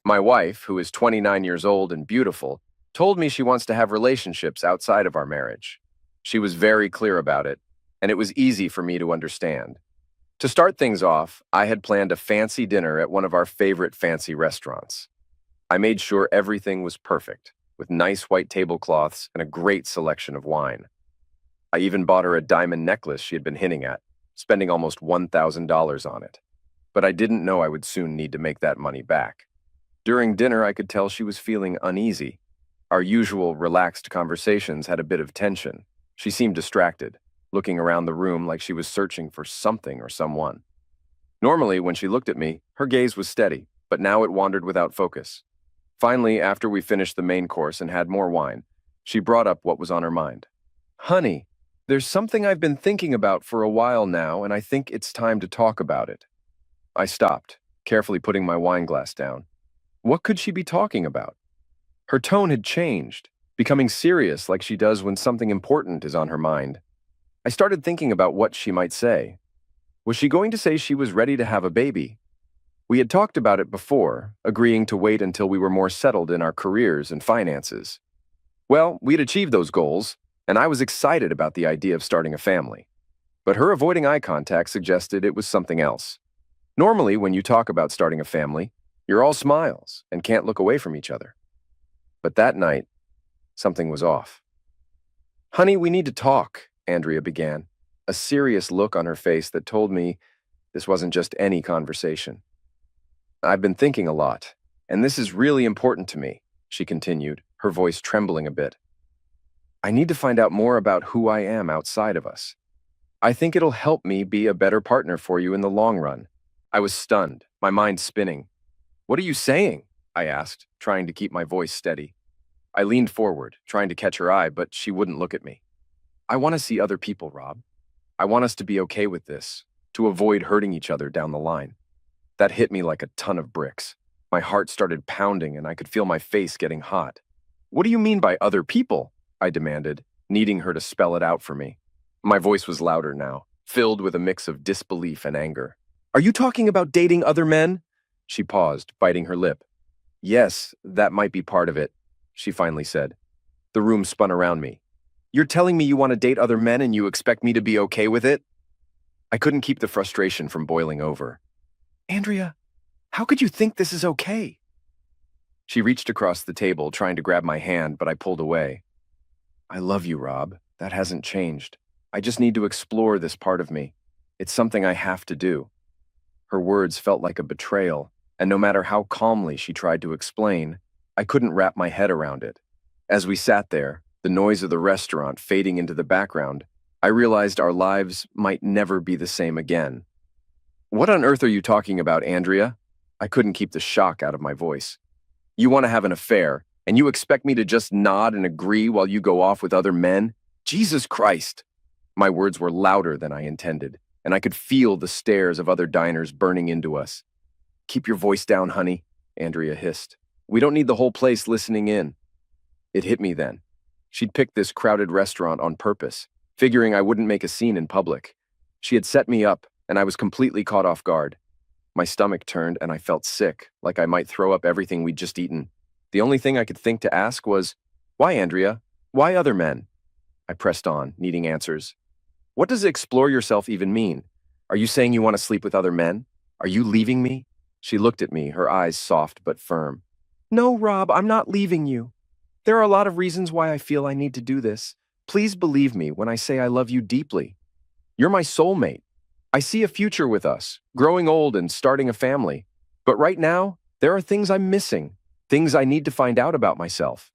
My wife, who is 29 years old and beautiful, told me she wants to have relationships outside of our marriage. She was very clear about it, and it was easy for me to understand. To start things off, I had planned a fancy dinner at one of our favorite fancy restaurants. I made sure everything was perfect, with nice white tablecloths and a great selection of wine. I even bought her a diamond necklace she had been hinting at, spending almost $1,000 on it. But I didn't know I would soon need to make that money back. During dinner, I could tell she was feeling uneasy. Our usual relaxed conversations had a bit of tension. She seemed distracted, looking around the room like she was searching for something or someone. Normally, when she looked at me, her gaze was steady, but now it wandered without focus. Finally, after we finished the main course and had more wine, she brought up what was on her mind. "Honey, there's something I've been thinking about for a while now, and I think it's time to talk about it." I stopped, carefully putting my wine glass down. What could she be talking about? Her tone had changed, becoming serious like she does when something important is on her mind. I started thinking about what she might say. Was she going to say she was ready to have a baby? We had talked about it before, agreeing to wait until we were more settled in our careers and finances. Well, we'd achieved those goals, and I was excited about the idea of starting a family. But her avoiding eye contact suggested it was something else. Normally, when you talk about starting a family, you're all smiles and can't look away from each other. But that night, something was off. "Honey, we need to talk," Andrea began, a serious look on her face that told me this wasn't just any conversation. "I've been thinking a lot, and this is really important to me," she continued, her voice trembling a bit. "I need to find out more about who I am outside of us. I think it'll help me be a better partner for you in the long run." I was stunned, my mind spinning. "What are you saying?" I asked, trying to keep my voice steady. I leaned forward, trying to catch her eye, but she wouldn't look at me. "I want to see other people, Rob. I want us to be okay with this, to avoid hurting each other down the line." That hit me like a ton of bricks. My heart started pounding and I could feel my face getting hot. "What do you mean by other people?" I demanded, needing her to spell it out for me. My voice was louder now, filled with a mix of disbelief and anger. "Are you talking about dating other men?" She paused, biting her lip. "Yes, that might be part of it," she finally said. The room spun around me. "You're telling me you want to date other men and you expect me to be okay with it?" I couldn't keep the frustration from boiling over. "Andrea, how could you think this is okay?" She reached across the table, trying to grab my hand, but I pulled away. "I love you, Rob. That hasn't changed. I just need to explore this part of me. It's something I have to do." Her words felt like a betrayal, and no matter how calmly she tried to explain, I couldn't wrap my head around it. As we sat there, the noise of the restaurant fading into the background, I realized our lives might never be the same again. "What on earth are you talking about, Andrea?" I couldn't keep the shock out of my voice. "You want to have an affair, and you expect me to just nod and agree while you go off with other men? Jesus Christ!" My words were louder than I intended, and I could feel the stares of other diners burning into us. "Keep your voice down, honey," Andrea hissed. "We don't need the whole place listening in." It hit me then. She'd picked this crowded restaurant on purpose, figuring I wouldn't make a scene in public. She had set me up, and I was completely caught off guard. My stomach turned and I felt sick, like I might throw up everything we'd just eaten. The only thing I could think to ask was, "Why, Andrea? Why other men?" I pressed on, needing answers. "What does explore yourself even mean? Are you saying you want to sleep with other men? Are you leaving me?" She looked at me, her eyes soft but firm. "No, Rob, I'm not leaving you. There are a lot of reasons why I feel I need to do this. Please believe me when I say I love you deeply. You're my soulmate. I see a future with us, growing old and starting a family. But right now, there are things I'm missing, things I need to find out about myself.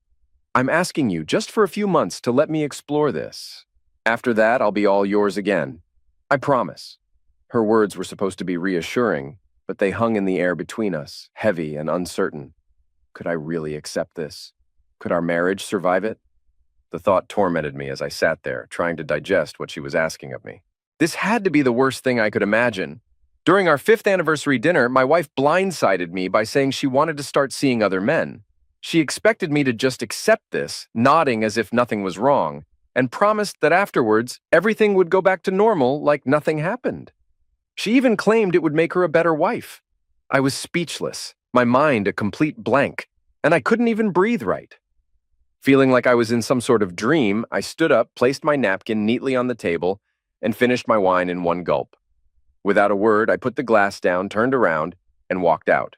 I'm asking you just for a few months to let me explore this. After that, I'll be all yours again. I promise." Her words were supposed to be reassuring, but they hung in the air between us, heavy and uncertain. Could I really accept this? Could our marriage survive it? The thought tormented me as I sat there, trying to digest what she was asking of me. This had to be the worst thing I could imagine. During our 5th anniversary dinner, my wife blindsided me by saying she wanted to start seeing other men. She expected me to just accept this, nodding as if nothing was wrong, and promised that afterwards, everything would go back to normal like nothing happened. She even claimed it would make her a better wife. I was speechless. My mind a complete blank, and I couldn't even breathe right. Feeling like I was in some sort of dream, I stood up, placed my napkin neatly on the table, and finished my wine in one gulp. Without a word, I put the glass down, turned around, and walked out.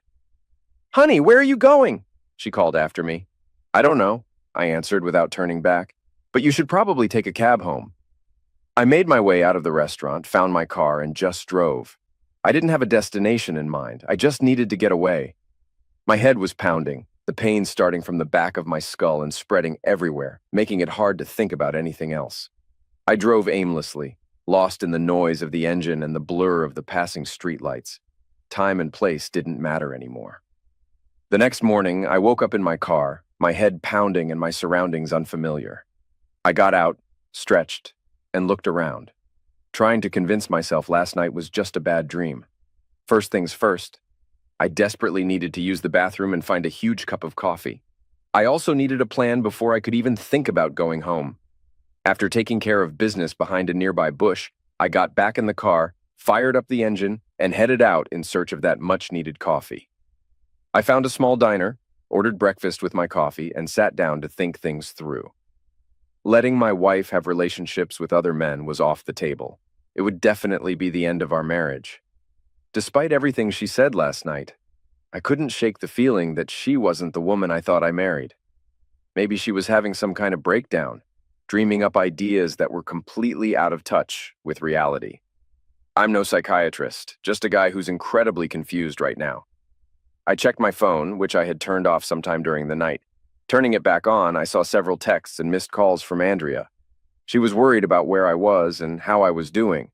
"Honey, where are you going?" she called after me. "I don't know," I answered without turning back, "but you should probably take a cab home." I made my way out of the restaurant, found my car, and just drove. I didn't have a destination in mind. I just needed to get away. My head was pounding, the pain starting from the back of my skull and spreading everywhere, making it hard to think about anything else. I drove aimlessly, lost in the noise of the engine and the blur of the passing streetlights. Time and place didn't matter anymore. The next morning, I woke up in my car, my head pounding and my surroundings unfamiliar. I got out, stretched, and looked around, trying to convince myself last night was just a bad dream. First things first, I desperately needed to use the bathroom and find a huge cup of coffee. I also needed a plan before I could even think about going home. After taking care of business behind a nearby bush, I got back in the car, fired up the engine, and headed out in search of that much-needed coffee. I found a small diner, ordered breakfast with my coffee, and sat down to think things through. Letting my wife have relationships with other men was off the table. It would definitely be the end of our marriage. Despite everything she said last night, I couldn't shake the feeling that she wasn't the woman I thought I married. Maybe she was having some kind of breakdown, dreaming up ideas that were completely out of touch with reality. I'm no psychiatrist, just a guy who's incredibly confused right now. I checked my phone, which I had turned off sometime during the night. Turning it back on, I saw several texts and missed calls from Andrea. She was worried about where I was and how I was doing.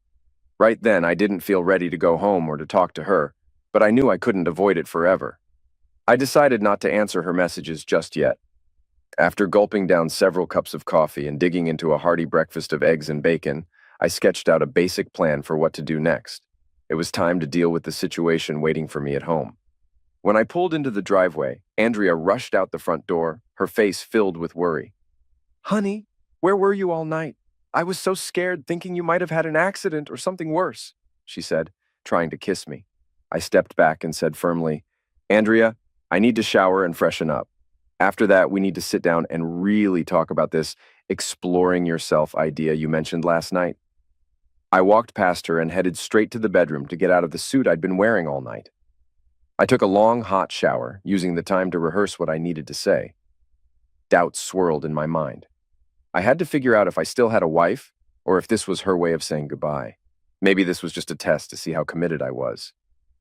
Right then, I didn't feel ready to go home or to talk to her, but I knew I couldn't avoid it forever. I decided not to answer her messages just yet. After gulping down several cups of coffee and digging into a hearty breakfast of eggs and bacon, I sketched out a basic plan for what to do next. It was time to deal with the situation waiting for me at home. When I pulled into the driveway, Andrea rushed out the front door, her face filled with worry. "Honey, where were you all night? I was so scared thinking you might have had an accident or something worse," she said, trying to kiss me. I stepped back and said firmly, "Andrea, I need to shower and freshen up. After that, we need to sit down and really talk about this exploring yourself idea you mentioned last night." I walked past her and headed straight to the bedroom to get out of the suit I'd been wearing all night. I took a long, hot shower, using the time to rehearse what I needed to say. Doubts swirled in my mind. I had to figure out if I still had a wife, or if this was her way of saying goodbye. Maybe this was just a test to see how committed I was.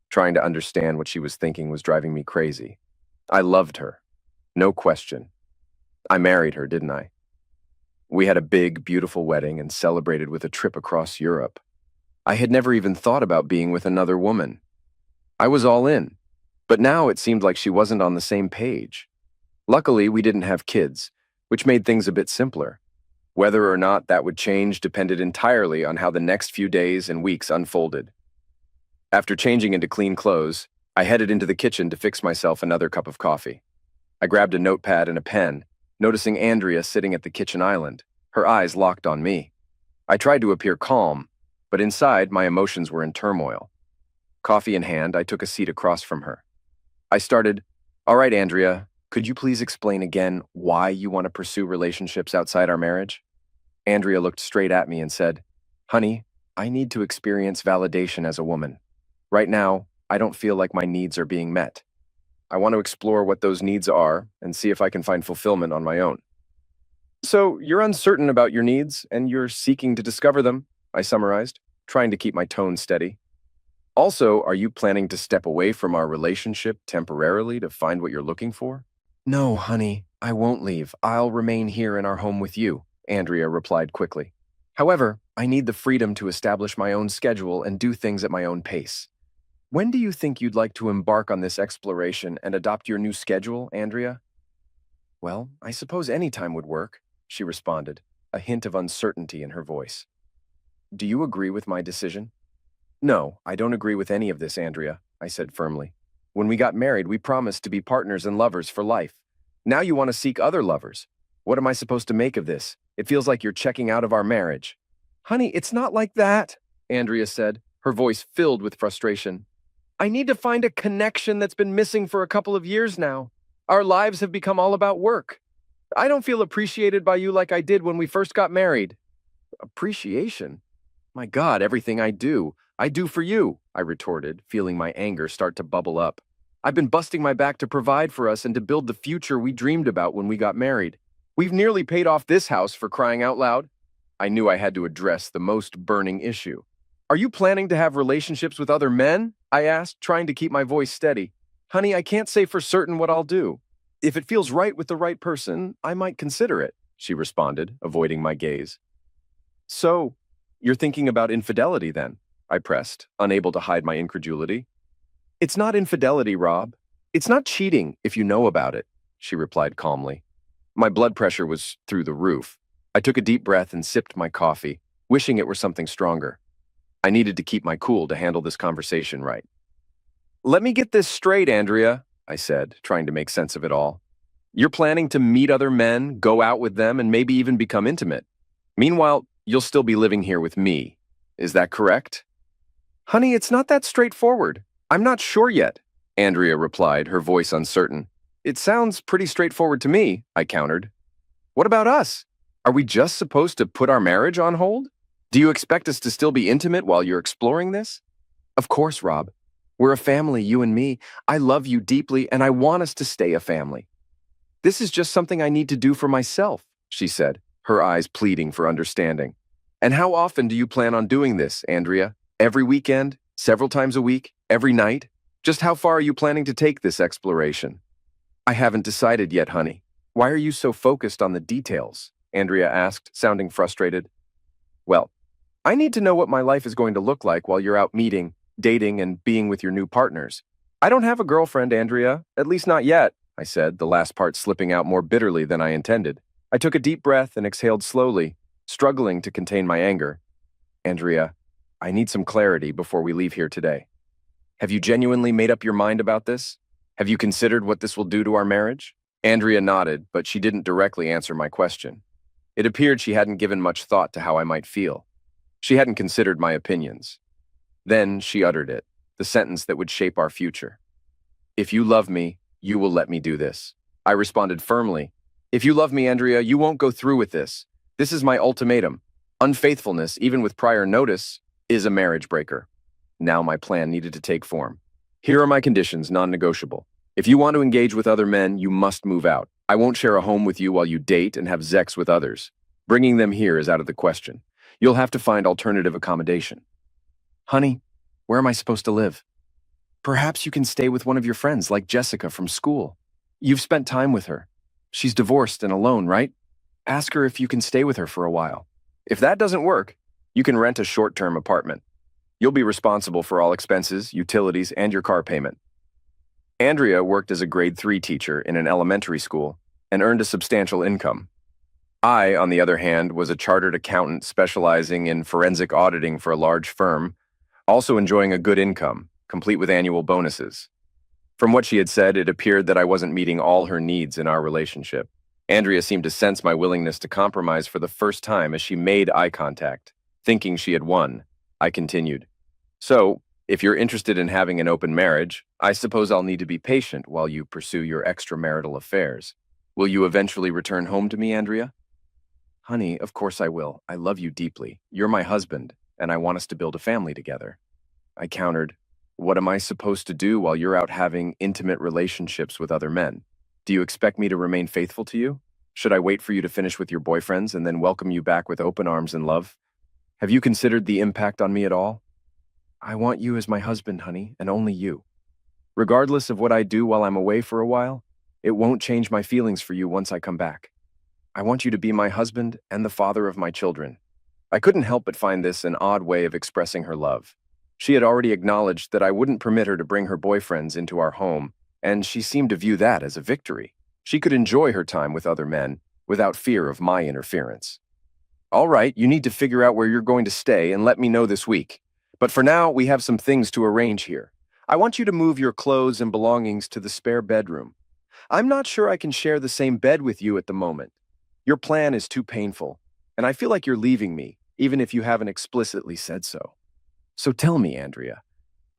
Trying to understand what she was thinking was driving me crazy. I loved her. No question. I married her, didn't I? We had a big, beautiful wedding and celebrated with a trip across Europe. I had never even thought about being with another woman. I was all in. But now it seemed like she wasn't on the same page. Luckily, we didn't have kids, which made things a bit simpler. Whether or not that would change depended entirely on how the next few days and weeks unfolded. After changing into clean clothes, I headed into the kitchen to fix myself another cup of coffee. I grabbed a notepad and a pen, noticing Andrea sitting at the kitchen island, her eyes locked on me. I tried to appear calm, but inside my emotions were in turmoil. Coffee in hand, I took a seat across from her. I started, "All right, Andrea, could you please explain again why you want to pursue relationships outside our marriage?" Andrea looked straight at me and said, "Honey, I need to experience validation as a woman. Right now, I don't feel like my needs are being met. I want to explore what those needs are and see if I can find fulfillment on my own." "So you're uncertain about your needs and you're seeking to discover them," I summarized, trying to keep my tone steady. "Also, are you planning to step away from our relationship temporarily to find what you're looking for?" "No, honey, I won't leave. I'll remain here in our home with you," Andrea replied quickly. "However, I need the freedom to establish my own schedule and do things at my own pace." "When do you think you'd like to embark on this exploration and adopt your new schedule, Andrea?" "Well, I suppose any time would work," she responded, a hint of uncertainty in her voice. "Do you agree with my decision?" "No, I don't agree with any of this, Andrea," I said firmly. "When we got married, we promised to be partners and lovers for life. Now you want to seek other lovers. What am I supposed to make of this? It feels like you're checking out of our marriage." "Honey, it's not like that," Andrea said, her voice filled with frustration. I need to find a connection that's been missing for a couple of years now. Our lives have become all about work. I don't feel appreciated by you like I did when we first got married. Appreciation? My God, everything I do for you, I retorted, feeling my anger start to bubble up. I've been busting my back to provide for us and to build the future we dreamed about when we got married. We've nearly paid off this house for crying out loud. I knew I had to address the most burning issue. Are you planning to have relationships with other men? I asked, trying to keep my voice steady. Honey, I can't say for certain what I'll do. If it feels right with the right person, I might consider it, she responded, avoiding my gaze. So, you're thinking about infidelity then? I pressed, unable to hide my incredulity. It's not infidelity, Rob. It's not cheating if you know about it, she replied calmly. My blood pressure was through the roof. I took a deep breath and sipped my coffee, wishing it were something stronger. I needed to keep my cool to handle this conversation right. Let me get this straight, Andrea, I said, trying to make sense of it all. You're planning to meet other men, go out with them, and maybe even become intimate. Meanwhile, you'll still be living here with me. Is that correct? Honey, it's not that straightforward. I'm not sure yet, Andrea replied, her voice uncertain. It sounds pretty straightforward to me, I countered. What about us? Are we just supposed to put our marriage on hold? Do you expect us to still be intimate while you're exploring this? Of course, Rob. We're a family, you and me. I love you deeply, and I want us to stay a family. This is just something I need to do for myself, she said, her eyes pleading for understanding. And how often do you plan on doing this, Andrea? Every weekend? Several times a week? Every night? Just how far are you planning to take this exploration? I haven't decided yet, honey. Why are you so focused on the details? Andrea asked, sounding frustrated. Well, I need to know what my life is going to look like while you're out meeting, dating, and being with your new partners. I don't have a girlfriend, Andrea, at least not yet, I said, the last part slipping out more bitterly than I intended. I took a deep breath and exhaled slowly, struggling to contain my anger. Andrea, I need some clarity before we leave here today. Have you genuinely made up your mind about this? Have you considered what this will do to our marriage? Andrea nodded, but she didn't directly answer my question. It appeared she hadn't given much thought to how I might feel. She hadn't considered my opinions. Then she uttered it, the sentence that would shape our future. If you love me, you will let me do this. I responded firmly. If you love me, Andrea, you won't go through with this. This is my ultimatum. Unfaithfulness, even with prior notice, is a marriage breaker. Now my plan needed to take form. Here are my conditions, non-negotiable. If you want to engage with other men, you must move out. I won't share a home with you while you date and have sex with others. Bringing them here is out of the question. You'll have to find alternative accommodation. Honey, where am I supposed to live? Perhaps you can stay with one of your friends, like Jessica from school. You've spent time with her. She's divorced and alone, right? Ask her if you can stay with her for a while. If that doesn't work, you can rent a short-term apartment. You'll be responsible for all expenses, utilities, and your car payment. Andrea worked as a grade 3 teacher in an elementary school and earned a substantial income. I, on the other hand, was a chartered accountant specializing in forensic auditing for a large firm, also enjoying a good income, complete with annual bonuses. From what she had said, it appeared that I wasn't meeting all her needs in our relationship. Andrea seemed to sense my willingness to compromise for the first time as she made eye contact. Thinking she had won, I continued. So, if you're interested in having an open marriage, I suppose I'll need to be patient while you pursue your extramarital affairs. Will you eventually return home to me, Andrea? Honey, of course I will. I love you deeply. You're my husband, and I want us to build a family together. I countered, what am I supposed to do while you're out having intimate relationships with other men? Do you expect me to remain faithful to you? Should I wait for you to finish with your boyfriends and then welcome you back with open arms and love? Have you considered the impact on me at all? I want you as my husband, honey, and only you. Regardless of what I do while I'm away for a while, it won't change my feelings for you once I come back. I want you to be my husband and the father of my children. I couldn't help but find this an odd way of expressing her love. She had already acknowledged that I wouldn't permit her to bring her boyfriends into our home, and she seemed to view that as a victory. She could enjoy her time with other men without fear of my interference. All right, you need to figure out where you're going to stay and let me know this week. But for now, we have some things to arrange here. I want you to move your clothes and belongings to the spare bedroom. I'm not sure I can share the same bed with you at the moment. Your plan is too painful, and I feel like you're leaving me, even if you haven't explicitly said so. So tell me, Andrea,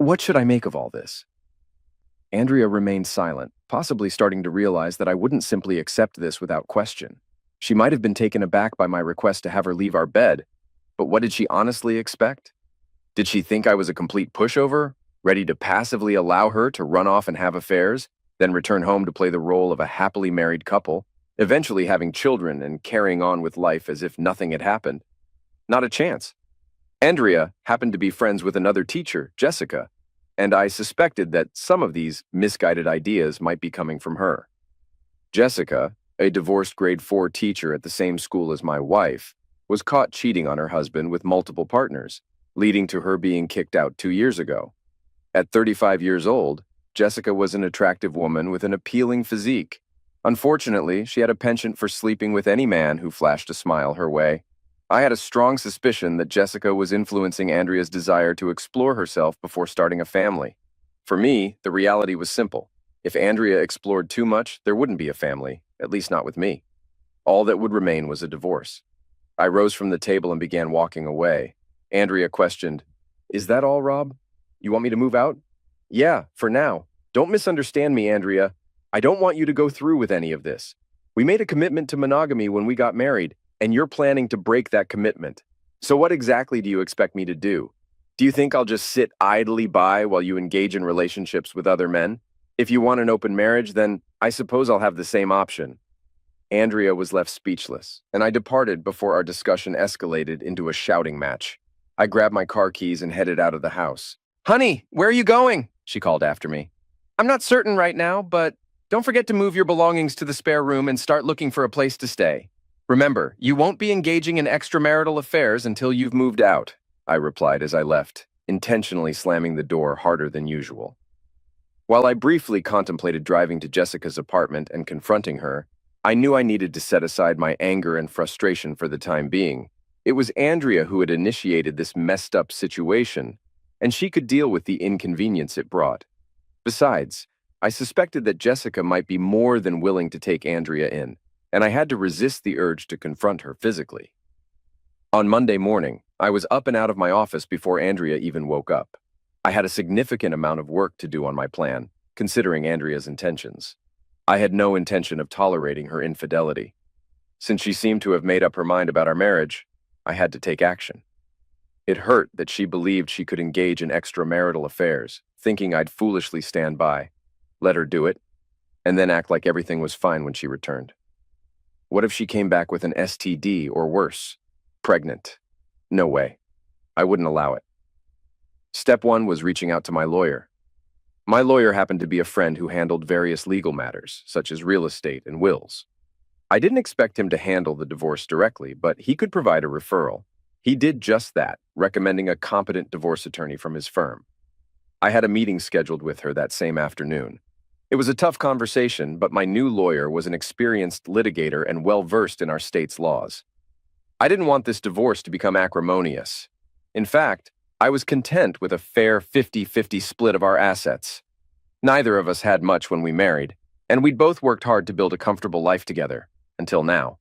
What should I make of all this? Andrea remained silent, possibly starting to realize that I wouldn't simply accept this without question. She might have been taken aback by my request to have her leave our bed, but what did she honestly expect? Did she think I was a complete pushover, ready to passively allow her to run off and have affairs, then return home to play the role of a happily married couple, eventually having children and carrying on with life as if nothing had happened? Not a chance. Andrea happened to be friends with another teacher, Jessica, and I suspected that some of these misguided ideas might be coming from her. Jessica, a divorced grade 4 teacher at the same school as my wife, was caught cheating on her husband with multiple partners, leading to her being kicked out 2 years ago. At 35 years old, Jessica was an attractive woman with an appealing physique. Unfortunately, she had a penchant for sleeping with any man who flashed a smile her way. I had a strong suspicion that Jessica was influencing Andrea's desire to explore herself before starting a family. For me, the reality was simple. If Andrea explored too much, there wouldn't be a family, at least not with me. All that would remain was a divorce. I rose from the table and began walking away. Andrea questioned, "Is that all, Rob? You want me to move out?" "Yeah, for now. Don't misunderstand me, Andrea. I don't want you to go through with any of this. We made a commitment to monogamy when we got married, and you're planning to break that commitment. So what exactly do you expect me to do? Do you think I'll just sit idly by while you engage in relationships with other men? If you want an open marriage, then I suppose I'll have the same option." Andrea was left speechless, and I departed before our discussion escalated into a shouting match. I grabbed my car keys and headed out of the house. "Honey, where are you going?" she called after me. "I'm not certain right now, but don't forget to move your belongings to the spare room and start looking for a place to stay. Remember, you won't be engaging in extramarital affairs until you've moved out," I replied as I left, intentionally slamming the door harder than usual. While I briefly contemplated driving to Jessica's apartment and confronting her, I knew I needed to set aside my anger and frustration for the time being. It was Andrea who had initiated this messed up situation, and she could deal with the inconvenience it brought. Besides, I suspected that Jessica might be more than willing to take Andrea in, and I had to resist the urge to confront her physically. On Monday morning, I was up and out of my office before Andrea even woke up. I had a significant amount of work to do on my plan, considering Andrea's intentions. I had no intention of tolerating her infidelity. Since she seemed to have made up her mind about our marriage, I had to take action. It hurt that she believed she could engage in extramarital affairs, thinking I'd foolishly stand by, let her do it, and then act like everything was fine when she returned. What if she came back with an STD or worse? Pregnant? No way. I wouldn't allow it. Step one was reaching out to my lawyer. My lawyer happened to be a friend who handled various legal matters, such as real estate and wills. I didn't expect him to handle the divorce directly, but he could provide a referral. He did just that, recommending a competent divorce attorney from his firm. I had a meeting scheduled with her that same afternoon. It was a tough conversation, but my new lawyer was an experienced litigator and well-versed in our state's laws. I didn't want this divorce to become acrimonious. In fact, I was content with a fair 50-50 split of our assets. Neither of us had much when we married, and we'd both worked hard to build a comfortable life together, until now.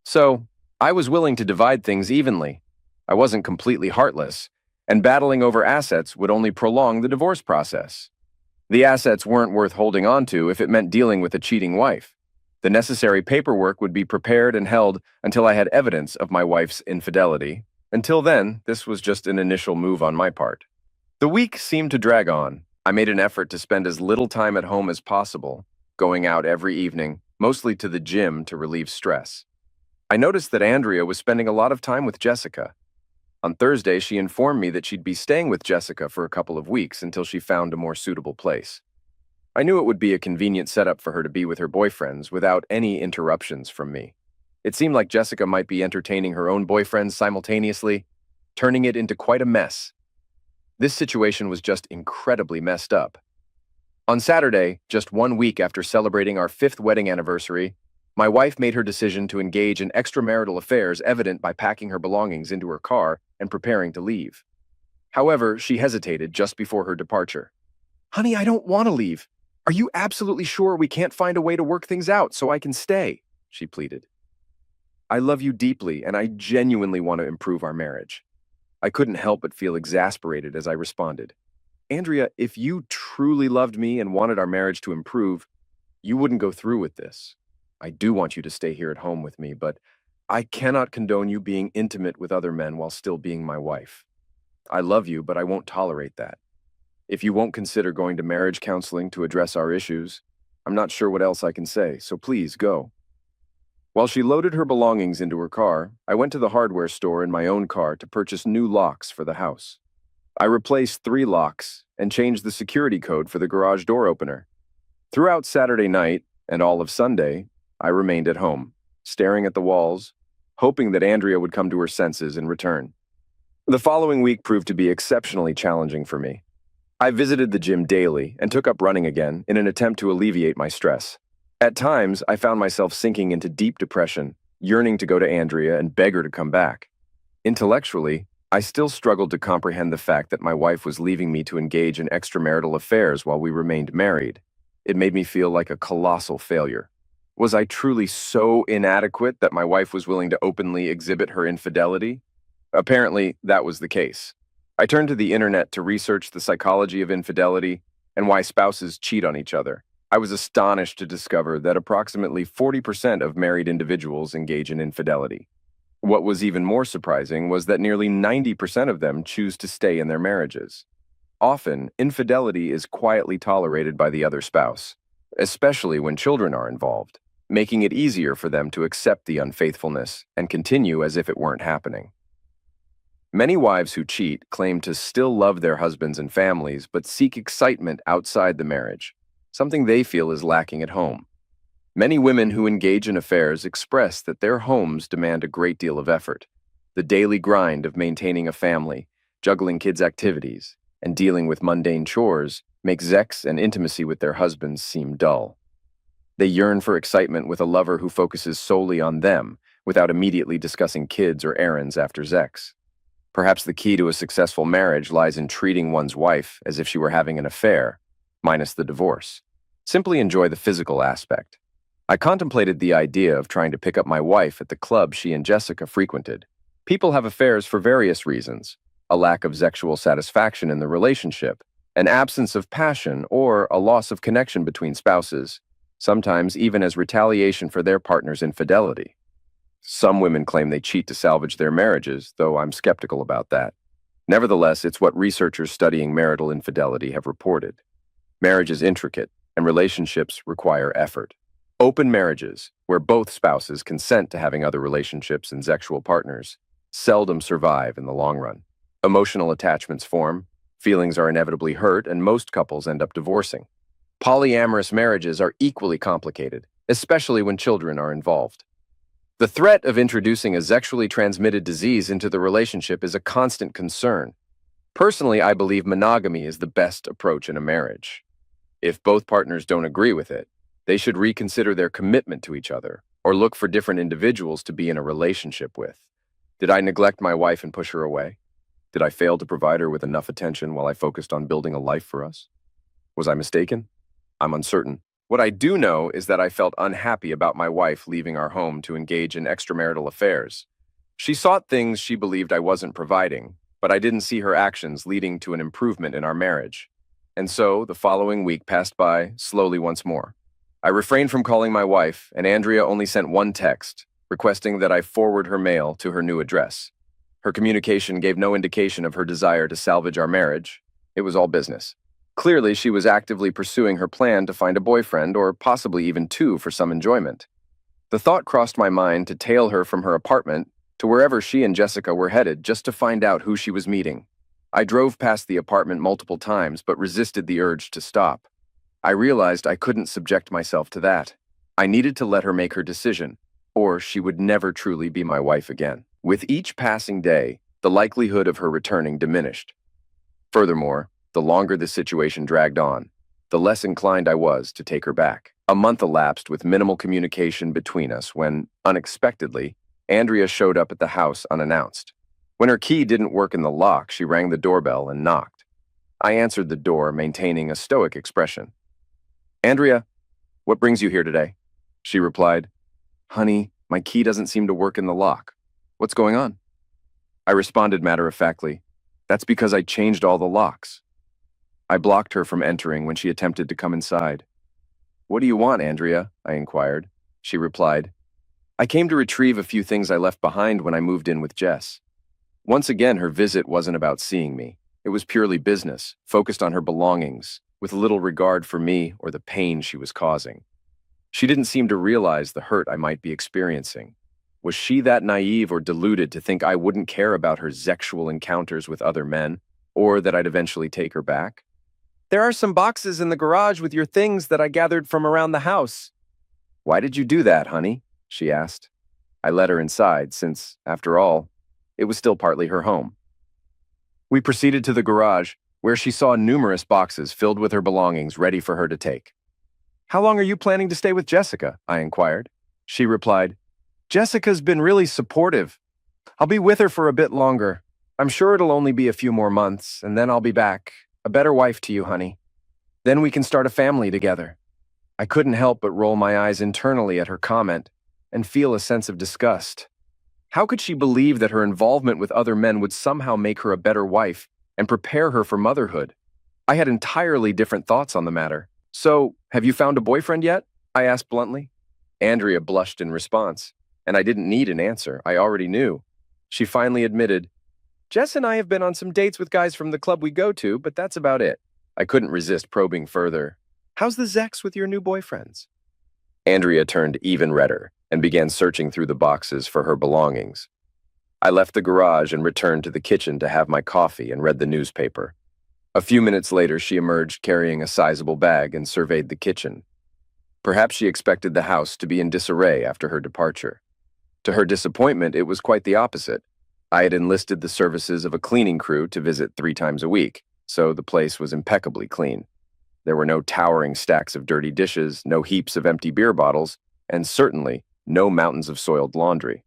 So, I was willing to divide things evenly. I wasn't completely heartless, and battling over assets would only prolong the divorce process. The assets weren't worth holding on to if it meant dealing with a cheating wife. The necessary paperwork would be prepared and held until I had evidence of my wife's infidelity. Until then, this was just an initial move on my part. The week seemed to drag on. I made an effort to spend as little time at home as possible, going out every evening, mostly to the gym to relieve stress. I noticed that Andrea was spending a lot of time with Jessica. On Thursday, she informed me that she'd be staying with Jessica for a couple of weeks until she found a more suitable place. I knew it would be a convenient setup for her to be with her boyfriends without any interruptions from me. It seemed like Jessica might be entertaining her own boyfriends simultaneously, turning it into quite a mess. This situation was just incredibly messed up. On Saturday, just 1 week after celebrating our 5th wedding anniversary, my wife made her decision to engage in extramarital affairs evident by packing her belongings into her car and preparing to leave. However, she hesitated just before her departure. "Honey, I don't want to leave. Are you absolutely sure we can't find a way to work things out so I can stay?" she pleaded. "I love you deeply, and I genuinely want to improve our marriage." I couldn't help but feel exasperated as I responded. Andrea, if you truly loved me and wanted our marriage to improve, you wouldn't go through with this. I do want you to stay here at home with me, but I cannot condone you being intimate with other men while still being my wife. I love you, but I won't tolerate that. If you won't consider going to marriage counseling to address our issues, I'm not sure what else I can say, so please go. While she loaded her belongings into her car, I went to the hardware store in my own car to purchase new locks for the house. I replaced 3 locks and changed the security code for the garage door opener. Throughout Saturday night and all of Sunday, I remained at home, staring at the walls, hoping that Andrea would come to her senses and return. The following week proved to be exceptionally challenging for me. I visited the gym daily and took up running again in an attempt to alleviate my stress. At times, I found myself sinking into deep depression, yearning to go to Andrea and beg her to come back. Intellectually, I still struggled to comprehend the fact that my wife was leaving me to engage in extramarital affairs while we remained married. It made me feel like a colossal failure. Was I truly so inadequate that my wife was willing to openly exhibit her infidelity? Apparently, that was the case. I turned to the internet to research the psychology of infidelity and why spouses cheat on each other. I was astonished to discover that approximately 40% of married individuals engage in infidelity. What was even more surprising was that nearly 90% of them choose to stay in their marriages. Often, infidelity is quietly tolerated by the other spouse, especially when children are involved, making it easier for them to accept the unfaithfulness and continue as if it weren't happening. Many wives who cheat claim to still love their husbands and families but seek excitement outside the marriage, something they feel is lacking at home. Many women who engage in affairs express that their homes demand a great deal of effort. The daily grind of maintaining a family, juggling kids' activities, and dealing with mundane chores makes sex and intimacy with their husbands seem dull. They yearn for excitement with a lover who focuses solely on them without immediately discussing kids or errands after sex. Perhaps the key to a successful marriage lies in treating one's wife as if she were having an affair, minus the divorce. Simply enjoy the physical aspect. I contemplated the idea of trying to pick up my wife at the club she and Jessica frequented. People have affairs for various reasons: a lack of sexual satisfaction in the relationship, an absence of passion, or a loss of connection between spouses, sometimes even as retaliation for their partner's infidelity. Some women claim they cheat to salvage their marriages, though I'm skeptical about that. Nevertheless, it's what researchers studying marital infidelity have reported. Marriage is intricate, and relationships require effort. Open marriages, where both spouses consent to having other relationships and sexual partners, seldom survive in the long run. Emotional attachments form, feelings are inevitably hurt, and most couples end up divorcing. Polyamorous marriages are equally complicated, especially when children are involved. The threat of introducing a sexually transmitted disease into the relationship is a constant concern. Personally, I believe monogamy is the best approach in a marriage. If both partners don't agree with it, they should reconsider their commitment to each other or look for different individuals to be in a relationship with. Did I neglect my wife and push her away? Did I fail to provide her with enough attention while I focused on building a life for us? Was I mistaken? I'm uncertain. What I do know is that I felt unhappy about my wife leaving our home to engage in extramarital affairs. She sought things she believed I wasn't providing, but I didn't see her actions leading to an improvement in our marriage. And so, the following week passed by, slowly once more. I refrained from calling my wife, and Andrea only sent one text, requesting that I forward her mail to her new address. Her communication gave no indication of her desire to salvage our marriage. It was all business. Clearly, she was actively pursuing her plan to find a boyfriend, or possibly even 2 for some enjoyment. The thought crossed my mind to tail her from her apartment to wherever she and Jessica were headed just to find out who she was meeting. I drove past the apartment multiple times but resisted the urge to stop. I realized I couldn't subject myself to that. I needed to let her make her decision, or she would never truly be my wife again. With each passing day, the likelihood of her returning diminished. Furthermore, the longer the situation dragged on, the less inclined I was to take her back. A month elapsed with minimal communication between us when, unexpectedly, Andrea showed up at the house unannounced. When her key didn't work in the lock, she rang the doorbell and knocked. I answered the door, maintaining a stoic expression. "Andrea, what brings you here today?" She replied, "Honey, my key doesn't seem to work in the lock. What's going on?" I responded matter-of-factly, "That's because I changed all the locks." I blocked her from entering when she attempted to come inside. "What do you want, Andrea?" I inquired. She replied, "I came to retrieve a few things I left behind when I moved in with Jess." Once again, her visit wasn't about seeing me. It was purely business, focused on her belongings, with little regard for me or the pain she was causing. She didn't seem to realize the hurt I might be experiencing. Was she that naive or deluded to think I wouldn't care about her sexual encounters with other men, or that I'd eventually take her back? "There are some boxes in the garage with your things that I gathered from around the house." "Why did you do that, honey?" she asked. I let her inside since, after all, it was still partly her home. We proceeded to the garage, where she saw numerous boxes filled with her belongings ready for her to take. "How long are you planning to stay with Jessica?" I inquired. She replied, "Jessica's been really supportive. I'll be with her for a bit longer. I'm sure it'll only be a few more months, and then I'll be back. A better wife to you, honey. Then we can start a family together." I couldn't help but roll my eyes internally at her comment and feel a sense of disgust. How could she believe that her involvement with other men would somehow make her a better wife and prepare her for motherhood? I had entirely different thoughts on the matter. "So, have you found a boyfriend yet?" I asked bluntly. Andrea blushed in response, and I didn't need an answer. I already knew. She finally admitted, "Jess and I have been on some dates with guys from the club we go to, but that's about it." I couldn't resist probing further. "How's the Zex with your new boyfriends?" Andrea turned even redder and began searching through the boxes for her belongings. I left the garage and returned to the kitchen to have my coffee and read the newspaper. A few minutes later, she emerged carrying a sizable bag and surveyed the kitchen. Perhaps she expected the house to be in disarray after her departure. To her disappointment, it was quite the opposite. I had enlisted the services of a cleaning crew to visit 3 times a week, so the place was impeccably clean. There were no towering stacks of dirty dishes, no heaps of empty beer bottles, and certainly no mountains of soiled laundry.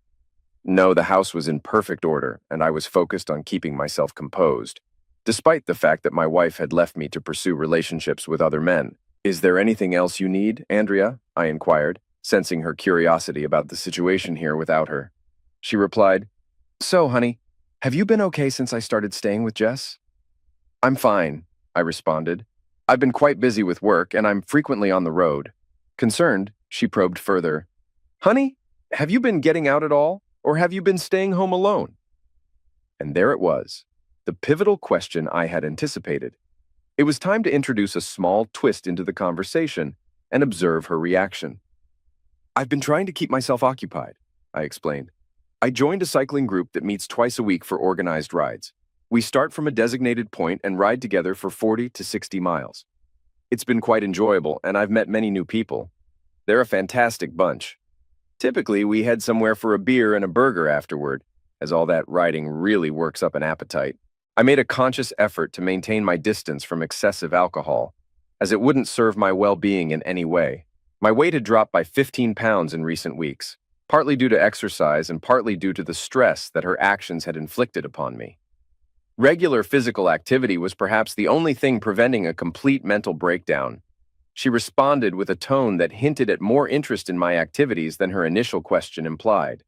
No, the house was in perfect order, and I was focused on keeping myself composed, despite the fact that my wife had left me to pursue relationships with other men. "Is there anything else you need, Andrea?" I inquired, sensing her curiosity about the situation here without her. She replied, "So, honey, have you been okay since I started staying with Jess?" "I'm fine," I responded. "I've been quite busy with work, and I'm frequently on the road." Concerned, she probed further. "Honey, have you been getting out at all, or have you been staying home alone?" And there it was, the pivotal question I had anticipated. It was time to introduce a small twist into the conversation and observe her reaction. "I've been trying to keep myself occupied," I explained. "I joined a cycling group that meets twice a week for organized rides. We start from a designated point and ride together for 40 to 60 miles. It's been quite enjoyable, and I've met many new people. They're a fantastic bunch. Typically, we head somewhere for a beer and a burger afterward, as all that riding really works up an appetite. I made a conscious effort to maintain my distance from excessive alcohol, as it wouldn't serve my well-being in any way. My weight had dropped by 15 pounds in recent weeks, partly due to exercise and partly due to the stress that her actions had inflicted upon me. Regular physical activity was perhaps the only thing preventing a complete mental breakdown. She responded with a tone that hinted at more interest in my activities than her initial question implied.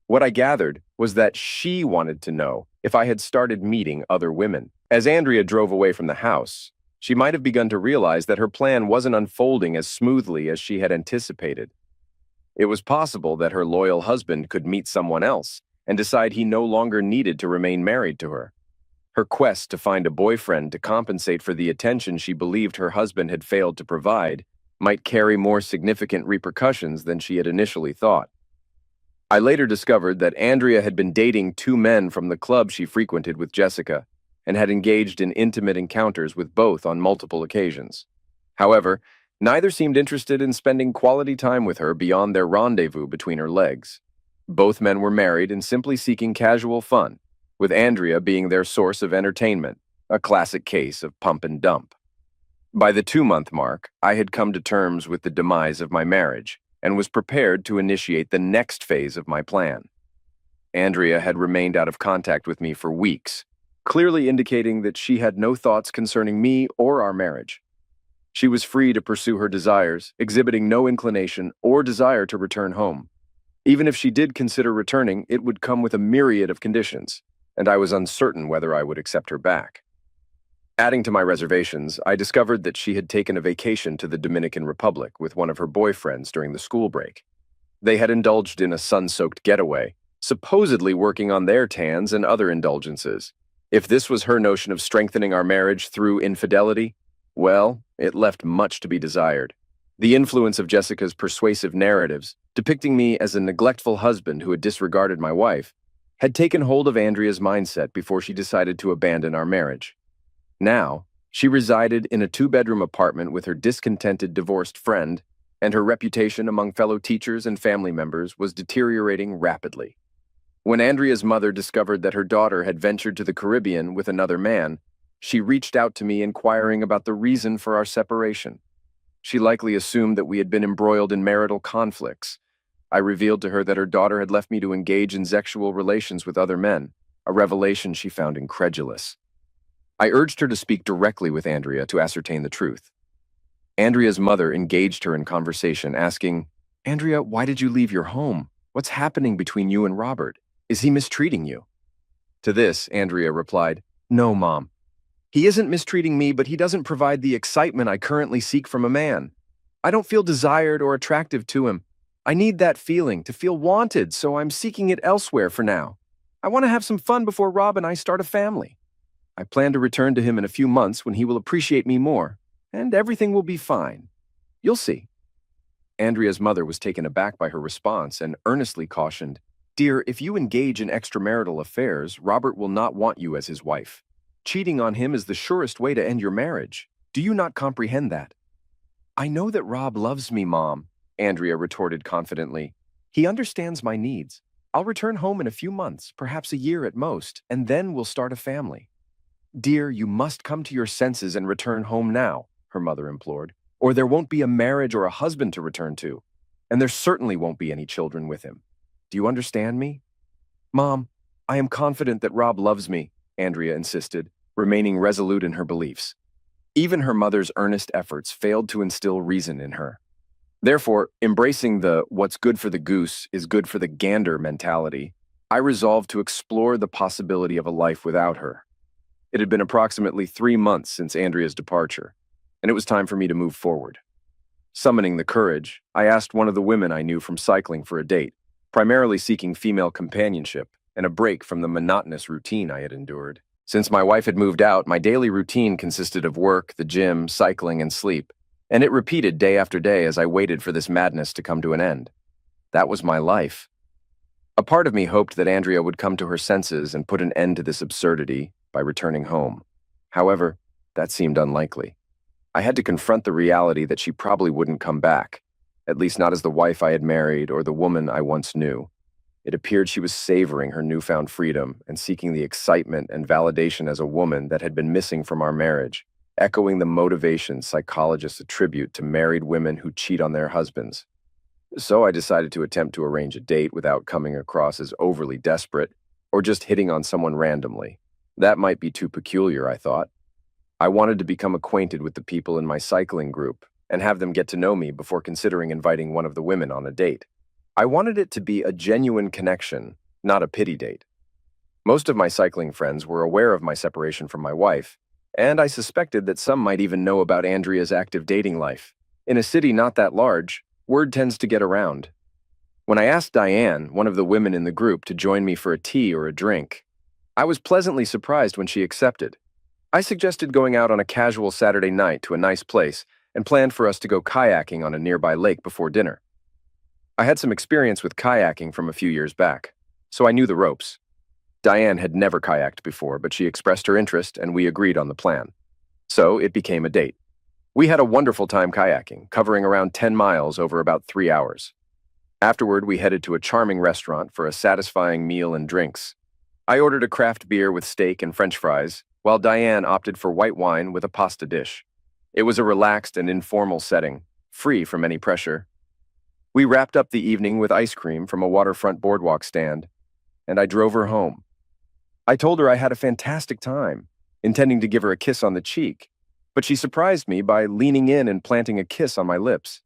What I gathered was that she wanted to know if I had started meeting other women. As Andrea drove away from the house, she might have begun to realize that her plan wasn't unfolding as smoothly as she had anticipated. It was possible that her loyal husband could meet someone else and decide he no longer needed to remain married to her. Her quest to find a boyfriend to compensate for the attention she believed her husband had failed to provide might carry more significant repercussions than she had initially thought. I later discovered that Andrea had been dating 2 men from the club she frequented with Jessica and had engaged in intimate encounters with both on multiple occasions. However, neither seemed interested in spending quality time with her beyond their rendezvous between her legs. Both men were married and simply seeking casual fun, with Andrea being their source of entertainment, a classic case of pump and dump. By the 2-month mark, I had come to terms with the demise of my marriage and was prepared to initiate the next phase of my plan. Andrea had remained out of contact with me for weeks, clearly indicating that she had no thoughts concerning me or our marriage. She was free to pursue her desires, exhibiting no inclination or desire to return home. Even if she did consider returning, it would come with a myriad of conditions, and I was uncertain whether I would accept her back. Adding to my reservations, I discovered that she had taken a vacation to the Dominican Republic with one of her boyfriends during the school break. They had indulged in a sun-soaked getaway, supposedly working on their tans and other indulgences. If this was her notion of strengthening our marriage through infidelity, well, it left much to be desired. The influence of Jessica's persuasive narratives, depicting me as a neglectful husband who had disregarded my wife, had taken hold of Andrea's mindset before she decided to abandon our marriage. Now, she resided in a two-bedroom apartment with her discontented divorced friend, and her reputation among fellow teachers and family members was deteriorating rapidly. When Andrea's mother discovered that her daughter had ventured to the Caribbean with another man, she reached out to me inquiring about the reason for our separation. She likely assumed that we had been embroiled in marital conflicts. I revealed to her that her daughter had left me to engage in sexual relations with other men, a revelation she found incredulous. I urged her to speak directly with Andrea to ascertain the truth. Andrea's mother engaged her in conversation, asking, "Andrea, why did you leave your home? What's happening between you and Robert? Is he mistreating you?" To this, Andrea replied, "No, Mom. He isn't mistreating me, but he doesn't provide the excitement I currently seek from a man. I don't feel desired or attractive to him. I need that feeling, to feel wanted, so I'm seeking it elsewhere for now. I want to have some fun before Rob and I start a family. I plan to return to him in a few months when he will appreciate me more, and everything will be fine. You'll see." Andrea's mother was taken aback by her response and earnestly cautioned, "Dear, if you engage in extramarital affairs, Robert will not want you as his wife. Cheating on him is the surest way to end your marriage. Do you not comprehend that?" "I know that Rob loves me, Mom," Andrea retorted confidently. "He understands my needs. I'll return home in a few months, perhaps a year at most, and then we'll start a family." "Dear, you must come to your senses and return home now," her mother implored, "or there won't be a marriage or a husband to return to, and there certainly won't be any children with him. Do you understand me?" "Mom, I am confident that Rob loves me," Andrea insisted, remaining resolute in her beliefs. Even her mother's earnest efforts failed to instill reason in her. Therefore, embracing the "what's good for the goose is good for the gander" mentality, I resolved to explore the possibility of a life without her. It had been approximately 3 months since Andrea's departure, and it was time for me to move forward. Summoning the courage, I asked one of the women I knew from cycling for a date, primarily seeking female companionship and a break from the monotonous routine I had endured. Since my wife had moved out, my daily routine consisted of work, the gym, cycling, and sleep, and it repeated day after day as I waited for this madness to come to an end. That was my life. A part of me hoped that Andrea would come to her senses and put an end to this absurdity by returning home. However, that seemed unlikely. I had to confront the reality that she probably wouldn't come back, at least not as the wife I had married or the woman I once knew. It appeared she was savoring her newfound freedom and seeking the excitement and validation as a woman that had been missing from our marriage, echoing the motivation psychologists attribute to married women who cheat on their husbands. So I decided to attempt to arrange a date without coming across as overly desperate or just hitting on someone randomly. That might be too peculiar, I thought. I wanted to become acquainted with the people in my cycling group and have them get to know me before considering inviting one of the women on a date. I wanted it to be a genuine connection, not a pity date. Most of my cycling friends were aware of my separation from my wife, and I suspected that some might even know about Andrea's active dating life. In a city not that large, word tends to get around. When I asked Diane, one of the women in the group, to join me for a tea or a drink, I was pleasantly surprised when she accepted. I suggested going out on a casual Saturday night to a nice place and planned for us to go kayaking on a nearby lake before dinner. I had some experience with kayaking from a few years back, so I knew the ropes. Diane had never kayaked before, but she expressed her interest and we agreed on the plan. So it became a date. We had a wonderful time kayaking, covering around 10 miles over about 3 hours. Afterward, we headed to a charming restaurant for a satisfying meal and drinks. I ordered a craft beer with steak and French fries, while Diane opted for white wine with a pasta dish. It was a relaxed and informal setting, free from any pressure. We wrapped up the evening with ice cream from a waterfront boardwalk stand, and I drove her home. I told her I had a fantastic time, intending to give her a kiss on the cheek, but she surprised me by leaning in and planting a kiss on my lips.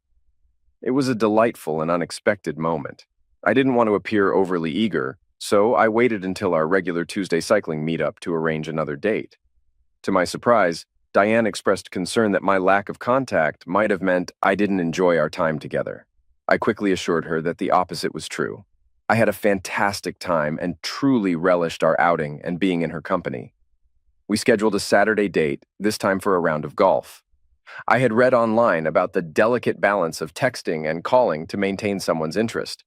It was a delightful and unexpected moment. I didn't want to appear overly eager, so I waited until our regular Tuesday cycling meetup to arrange another date. To my surprise, Diane expressed concern that my lack of contact might have meant I didn't enjoy our time together. I quickly assured her that the opposite was true. I had a fantastic time and truly relished our outing and being in her company. We scheduled a Saturday date, this time for a round of golf. I had read online about the delicate balance of texting and calling to maintain someone's interest.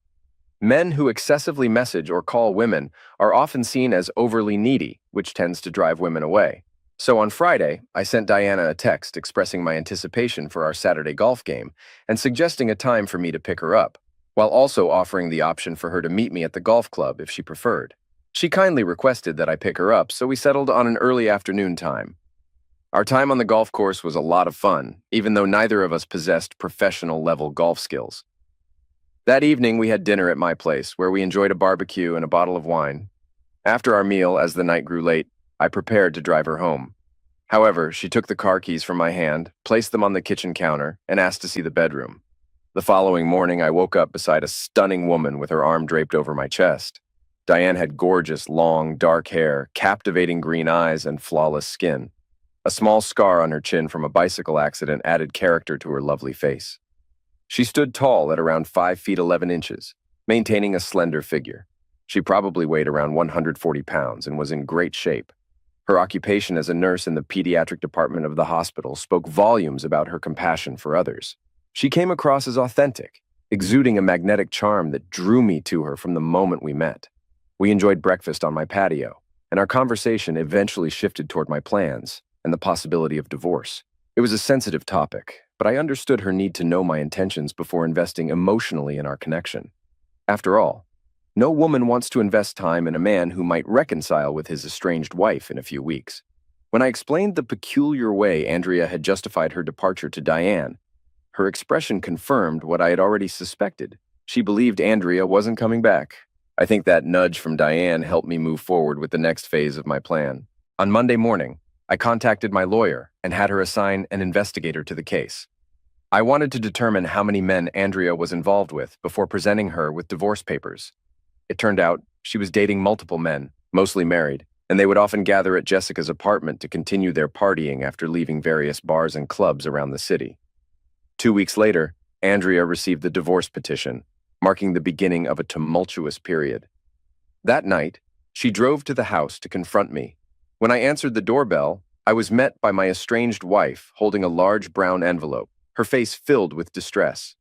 Men who excessively message or call women are often seen as overly needy, which tends to drive women away. So on Friday, I sent Diana a text expressing my anticipation for our Saturday golf game and suggesting a time for me to pick her up, while also offering the option for her to meet me at the golf club if she preferred. She kindly requested that I pick her up, so we settled on an early afternoon time. Our time on the golf course was a lot of fun, even though neither of us possessed professional-level golf skills. That evening, we had dinner at my place, where we enjoyed a barbecue and a bottle of wine. After our meal, as the night grew late, I prepared to drive her home. However, she took the car keys from my hand, placed them on the kitchen counter, and asked to see the bedroom. The following morning, I woke up beside a stunning woman with her arm draped over my chest. Diane had gorgeous, long, dark hair, captivating green eyes, and flawless skin. A small scar on her chin from a bicycle accident added character to her lovely face. She stood tall at around 5 feet 11 inches, maintaining a slender figure. She probably weighed around 140 pounds and was in great shape. Her occupation as a nurse in the pediatric department of the hospital spoke volumes about her compassion for others. She came across as authentic, exuding a magnetic charm that drew me to her from the moment we met. We enjoyed breakfast on my patio, and our conversation eventually shifted toward my plans and the possibility of divorce. It was a sensitive topic, but I understood her need to know my intentions before investing emotionally in our connection. After all, no woman wants to invest time in a man who might reconcile with his estranged wife in a few weeks. When I explained the peculiar way Andrea had justified her departure to Diane, her expression confirmed what I had already suspected. She believed Andrea wasn't coming back. I think that nudge from Diane helped me move forward with the next phase of my plan. On Monday morning, I contacted my lawyer and had her assign an investigator to the case. I wanted to determine how many men Andrea was involved with before presenting her with divorce papers. It turned out she was dating multiple men, mostly married, and they would often gather at Jessica's apartment to continue their partying after leaving various bars and clubs around the city. 2 weeks later, Andrea received the divorce petition, marking the beginning of a tumultuous period. That night, she drove to the house to confront me. When I answered the doorbell, I was met by my estranged wife holding a large brown envelope, her face filled with distress.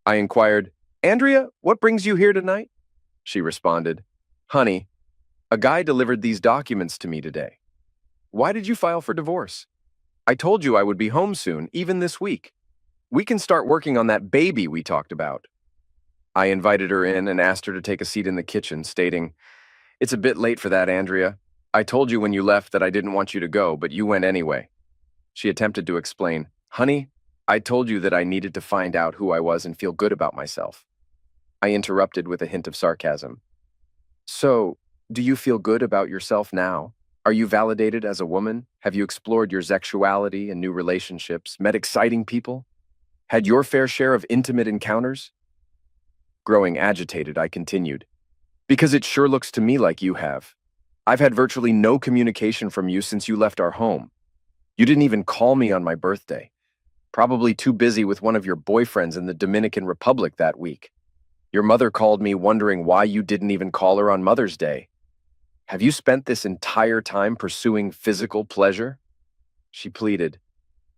I inquired, "Andrea, what brings you here tonight?" She responded, "Honey, a guy delivered these documents to me today. Why did you file for divorce? I told you I would be home soon, even this week. We can start working on that baby we talked about." I invited her in and asked her to take a seat in the kitchen, stating, "It's a bit late for that, Andrea. I told you when you left that I didn't want you to go, but you went anyway." She attempted to explain, "Honey, I told you that I needed to find out who I was and feel good about myself." I interrupted with a hint of sarcasm. "So, do you feel good about yourself now? Are you validated as a woman? Have you explored your sexuality and new relationships, met exciting people? Had your fair share of intimate encounters?" Growing agitated, I continued, "Because it sure looks to me like you have. I've had virtually no communication from you since you left our home. You didn't even call me on my birthday. Probably too busy with one of your boyfriends in the Dominican Republic that week. Your mother called me wondering why you didn't even call her on Mother's Day. Have you spent this entire time pursuing physical pleasure?" She pleaded,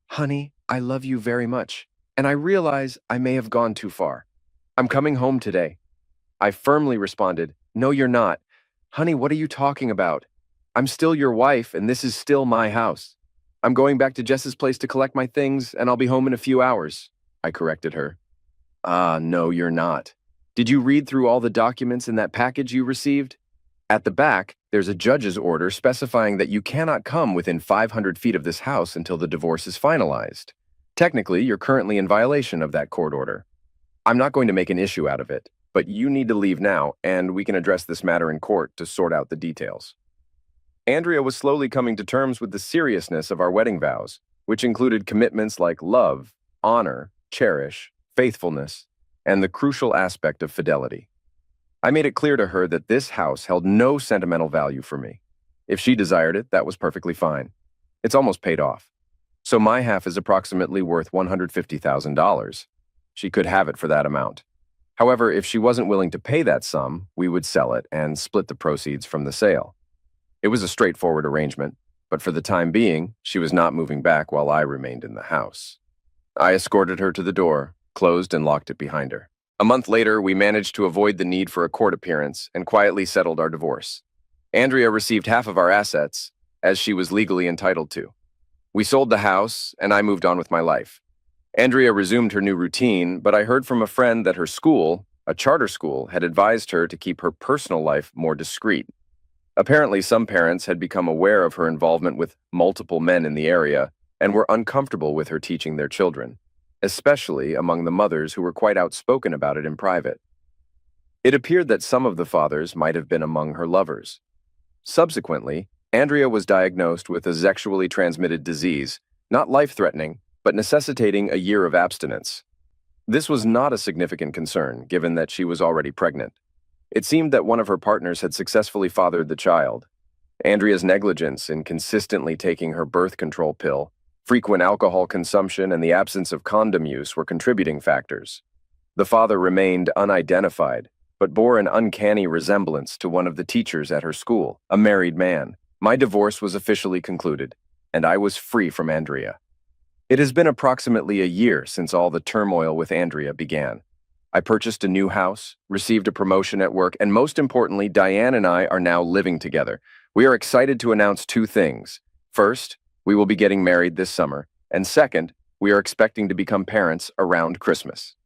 "Honey, I love you very much, and I realize I may have gone too far. I'm coming home today." I firmly responded, "No, you're not. Honey, what are you talking about? I'm still your wife, and this is still my house. I'm going back to Jess's place to collect my things, and I'll be home in a few hours," I corrected her. "Ah, no, you're not. Did you read through all the documents in that package you received? At the back, there's a judge's order specifying that you cannot come within 500 feet of this house until the divorce is finalized. Technically, you're currently in violation of that court order. I'm not going to make an issue out of it, but you need to leave now, and we can address this matter in court to sort out the details." Andrea was slowly coming to terms with the seriousness of our wedding vows, which included commitments like love, honor, cherish, faithfulness, and the crucial aspect of fidelity. I made it clear to her that this house held no sentimental value for me. If she desired it, that was perfectly fine. It's almost paid off. So my half is approximately worth $150,000. She could have it for that amount. However, if she wasn't willing to pay that sum, we would sell it and split the proceeds from the sale. It was a straightforward arrangement, but for the time being, she was not moving back while I remained in the house. I escorted her to the door, closed and locked it behind her. A month later, we managed to avoid the need for a court appearance and quietly settled our divorce. Andrea received half of our assets, as she was legally entitled to. We sold the house, and I moved on with my life. Andrea resumed her new routine, but I heard from a friend that her school, a charter school, had advised her to keep her personal life more discreet. Apparently, some parents had become aware of her involvement with multiple men in the area and were uncomfortable with her teaching their children, especially among the mothers who were quite outspoken about it in private. It appeared that some of the fathers might have been among her lovers. Subsequently, Andrea was diagnosed with a sexually transmitted disease, not life-threatening, but necessitating a year of abstinence. This was not a significant concern, given that she was already pregnant. It seemed that one of her partners had successfully fathered the child. Andrea's negligence in consistently taking her birth control pill, frequent alcohol consumption, and the absence of condom use were contributing factors. The father remained unidentified, but bore an uncanny resemblance to one of the teachers at her school, a married man. My divorce was officially concluded, and I was free from Andrea. It has been approximately a year since all the turmoil with Andrea began. I purchased a new house, received a promotion at work, and most importantly, Diane and I are now living together. We are excited to announce two things. First, we will be getting married this summer, and second, we are expecting to become parents around Christmas.